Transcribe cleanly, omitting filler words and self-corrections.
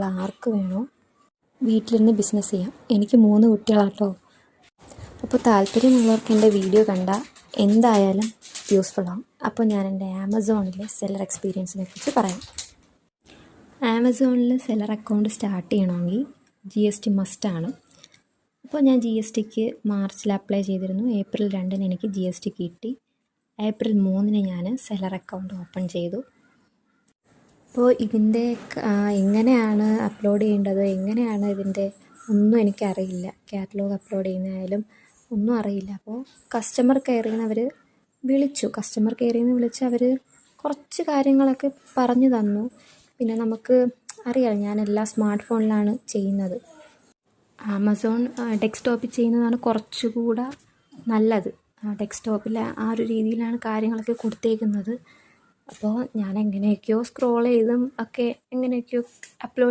താല്പര്യമുള്ള ആർക്ക് വേണോ വീട്ടിലിരുന്ന് ബിസിനസ് ചെയ്യാം. എനിക്ക് 3 കുട്ടികളാട്ടോ. അപ്പോൾ താല്പര്യമുള്ളവർക്ക് എൻ്റെ വീഡിയോ കണ്ടാൽ എന്തായാലും യൂസ്ഫുള്ളാകും. അപ്പോൾ ഞാൻ എൻ്റെ ആമസോണിലെ സെല്ലർ എക്സ്പീരിയൻസിനെ കുറിച്ച് പറയാം. ആമസോണിൽ സെല്ലർ അക്കൗണ്ട് സ്റ്റാർട്ട് ചെയ്യണമെങ്കിൽ GST മസ്റ്റാണ്. അപ്പോൾ ഞാൻ GSTക്ക് മാർച്ചിൽ അപ്ലൈ ചെയ്തിരുന്നു. ഏപ്രിൽ 2 എനിക്ക് GST കിട്ടി. ഏപ്രിൽ 3 ഞാൻ സെല്ലർ അക്കൗണ്ട് ഓപ്പൺ ചെയ്തു. അപ്പോൾ ഇതിൻ്റെ എങ്ങനെയാണ് അപ്ലോഡ് ചെയ്യേണ്ടത്, എങ്ങനെയാണ് ഇതിൻ്റെ ഒന്നും എനിക്കറിയില്ല. കാറ്റലോഗ് അപ്ലോഡ് ചെയ്യുന്നതായാലും ഒന്നും അറിയില്ല. അപ്പോൾ കസ്റ്റമർ കെയറിൽ നിന്ന് അവർ വിളിച്ച് അവർ കുറച്ച് കാര്യങ്ങളൊക്കെ പറഞ്ഞു തന്നു. പിന്നെ നമുക്ക് അറിയാം, ഞാൻ എല്ലാ സ്മാർട്ട് ഫോണിലാണ് ചെയ്യുന്നത്. ആമസോൺ ഡെസ്ക്ടോപ്പിൽ ചെയ്യുന്നതാണ് കുറച്ചുകൂടെ നല്ലത്. ഡെസ്ക്ടോപ്പിൽ ആ ഒരു രീതിയിലാണ് കാര്യങ്ങളൊക്കെ കൊടുത്തേക്കുന്നത്. അപ്പോൾ ഞാൻ എങ്ങനെയൊക്കെയോ സ്ക്രോൾ ചെയ്തും ഒക്കെ എങ്ങനെയൊക്കെയോ അപ്ലോഡ്